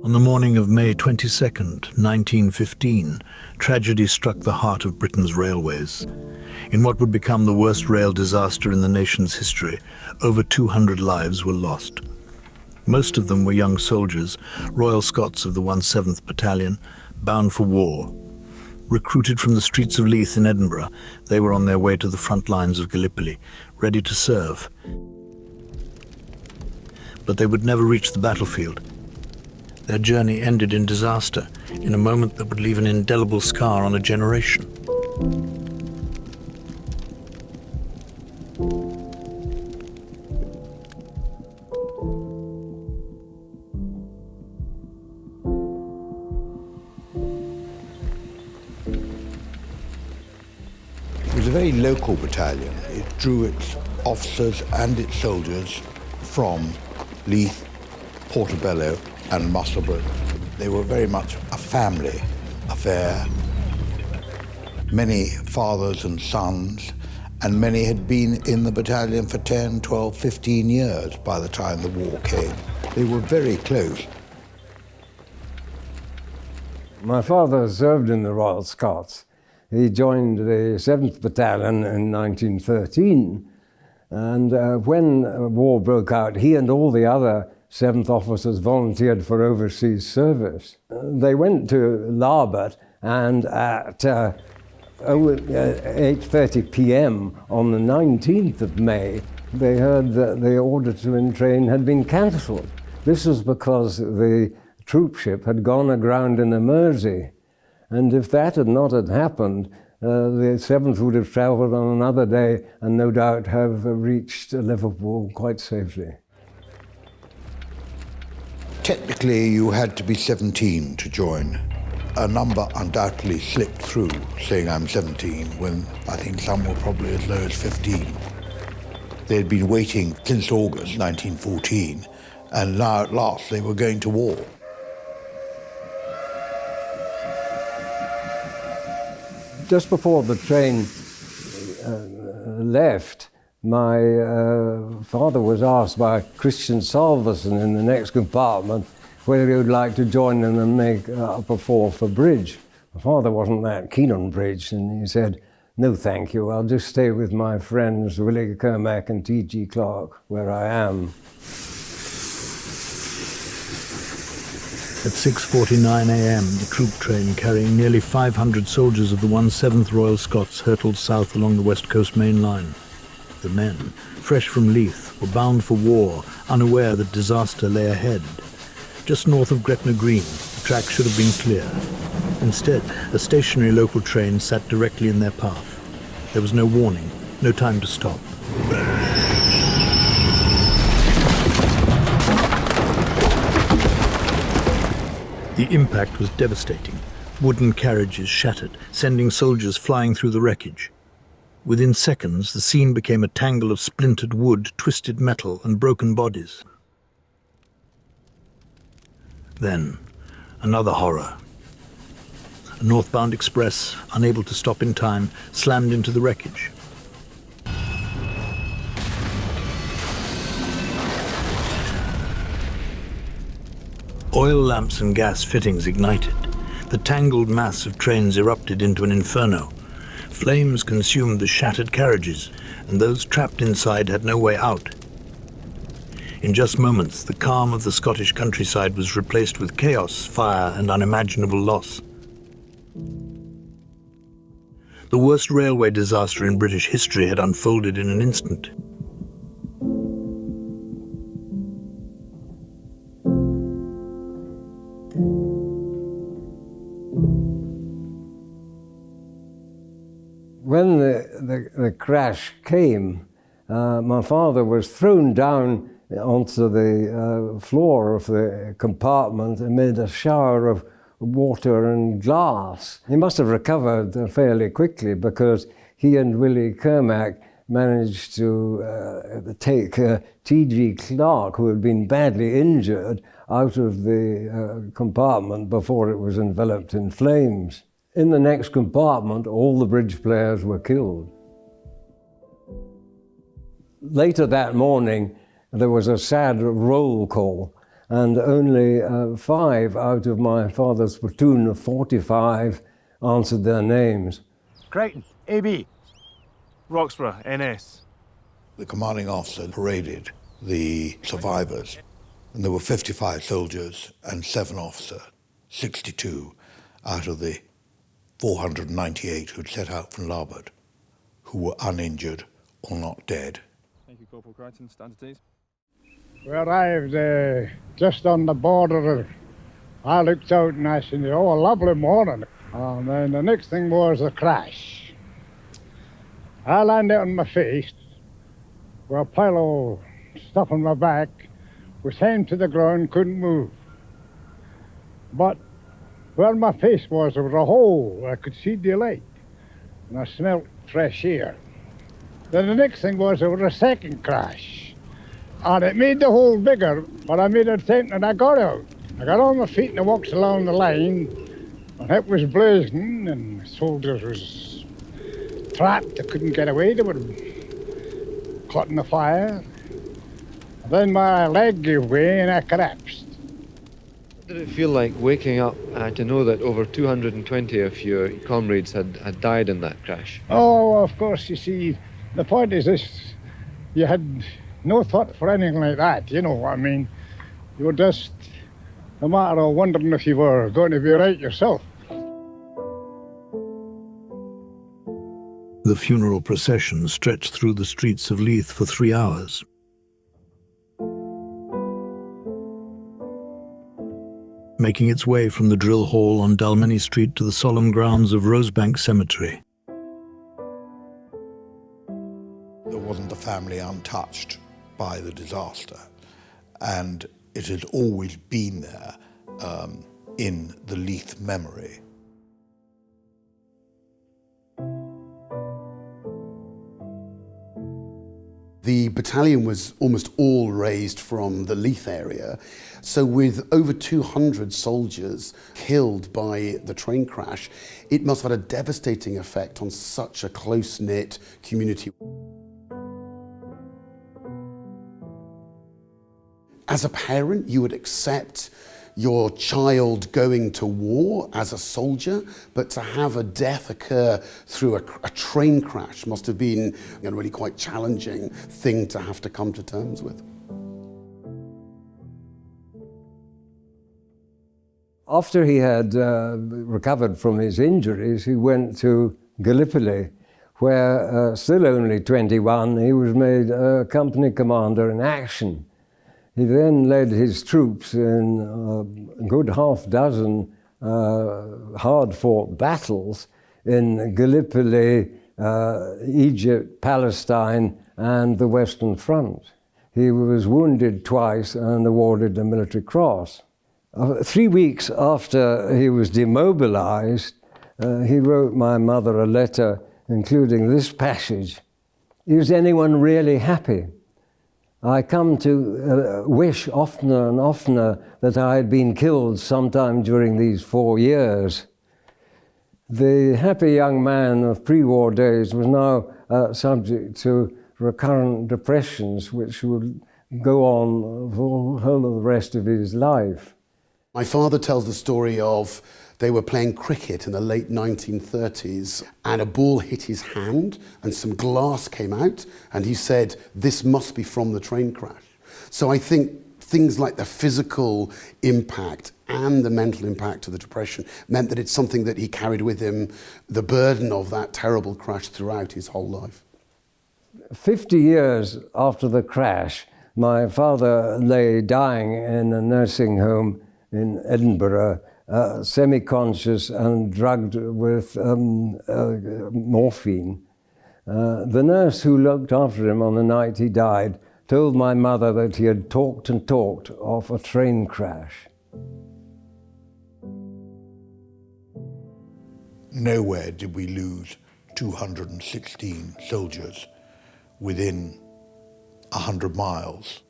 On the morning of May 22nd, 1915, tragedy struck the heart of Britain's railways. In what would become the worst rail disaster in the nation's history, over 200 lives were lost. Most of them were young soldiers, Royal Scots of the 1/7th Battalion, bound for war. Recruited from the streets of Leith in Edinburgh, they were on their way to the front lines of Gallipoli, ready to serve. But they would never reach the battlefield. Their journey ended in disaster, in a moment that would leave an indelible scar on a generation. It was a very local battalion. It drew its officers and its soldiers from Leith, Portobello and Musselburgh. They were very much a family affair. Many fathers and sons, and many had been in the battalion for 10, 12, 15 years by the time the war came. They were very close. My father served in the Royal Scots. He joined the 7th Battalion in 1913, and when war broke out, he and all the other 7th officers volunteered for overseas service. They went to Larbert, and at 8:30 p.m. on the 19th of May, they heard that the order to entrain had been cancelled. This was because the troop ship had gone aground in the Mersey, and if that had not happened, the 7th would have travelled on another day and no doubt have reached Liverpool quite safely. Technically, you had to be 17 to join. A number undoubtedly slipped through, saying I'm 17, when I think some were probably as low as 15. They had been waiting since August 1914, and now at last they were going to war. Just before the train left, my father was asked by Christian Salverson in the next compartment whether he would like to join them and make up a fall for bridge. My father wasn't that keen on bridge, and he said, "No, thank you, I'll just stay with my friends Willie Kermack and T.G. Clark, where I am." At 6:49 a.m., the troop train carrying nearly 500 soldiers of the 1/7th Royal Scots hurtled south along the West Coast main line. The men, fresh from Leith, were bound for war, unaware that disaster lay ahead. Just north of Gretna Green, the track should have been clear. Instead, a stationary local train sat directly in their path. There was no warning, no time to stop. The impact was devastating. Wooden carriages shattered, sending soldiers flying through the wreckage. Within seconds, the scene became a tangle of splintered wood, twisted metal, and broken bodies. Then, another horror. A northbound express, unable to stop in time, slammed into the wreckage. Oil lamps and gas fittings ignited. The tangled mass of trains erupted into an inferno. Flames consumed the shattered carriages, and those trapped inside had no way out. In just moments, the calm of the Scottish countryside was replaced with chaos, fire, and unimaginable loss. The worst railway disaster in British history had unfolded in an instant. When the crash came, my father was thrown down onto the floor of the compartment amid a shower of water and glass. He must have recovered fairly quickly because he and Willie Kermack managed to take T.G. Clark, who had been badly injured, out of the compartment before it was enveloped in flames. In the next compartment, all the bridge players were killed. Later that morning, there was a sad roll call, and only 5 out of my father's platoon of 45 answered their names. Crichton, AB. Roxburgh, NS. The commanding officer paraded the survivors, and there were 55 soldiers and 7 officers, 62 out of the 498 who'd set out from larboard, who were uninjured or not dead. Thank you, Corporal Crichton. Stand at ease. We arrived just on the border. I looked out and I said, oh, a lovely morning. And then the next thing was the crash. I landed on my face with a pile of stuff on my back, was hanging to the ground, couldn't move. But where my face was, there was a hole where I could see the light, and I smelled fresh air. Then the next thing was there was a second crash, and it made the hole bigger, but I made an attempt and I got out. I got on my feet and I walked along the line, and it was blazing, and the soldiers was trapped. They couldn't get away. They were caught in the fire. And then my leg gave way and I collapsed. What did it feel like waking up to know that over 220 of your comrades had died in that crash? Oh, of course, you see, the point is this, you had no thought for anything like that, you know what I mean? You were just a matter of wondering if you were going to be right yourself. The funeral procession stretched through the streets of Leith for 3 hours. Making its way from the drill hall on Dalmeny Street to the solemn grounds of Rosebank Cemetery. There wasn't a family untouched by the disaster, and it has always been there in the Leith memory. The battalion was almost all raised from the Leith area, so with over 200 soldiers killed by the train crash, it must have had a devastating effect on such a close-knit community. As a parent, you would accept your child going to war as a soldier, but to have a death occur through a train crash must have been a really quite challenging thing to have to come to terms with. After he had recovered from his injuries, he went to Gallipoli, where, still only 21, he was made company commander in action. He then led his troops in a good half-dozen hard-fought battles in Gallipoli, Egypt, Palestine, and the Western Front. He was wounded twice and awarded the Military Cross. 3 weeks after he was demobilized, he wrote my mother a letter including this passage: "Is anyone really happy? I come to wish oftener and oftener that I had been killed sometime during these 4 years." The happy young man of pre-war days was now subject to recurrent depressions which would go on for the whole of the rest of his life. My father tells the story of they were playing cricket in the late 1930s and a ball hit his hand and some glass came out, and he said, "This must be from the train crash." So I think things like the physical impact and the mental impact of the depression meant that it's something that he carried with him, the burden of that terrible crash throughout his whole life. 50 years after the crash, my father lay dying in a nursing home in Edinburgh, semi-conscious and drugged with morphine. The nurse who looked after him on the night he died told my mother that he had talked and talked of a train crash. Nowhere did we lose 216 soldiers within 100 miles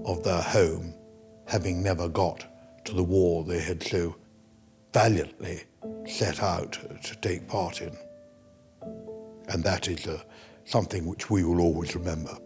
of their home, having never got to the war they had so valiantly set out to take part in. And that is something which we will always remember.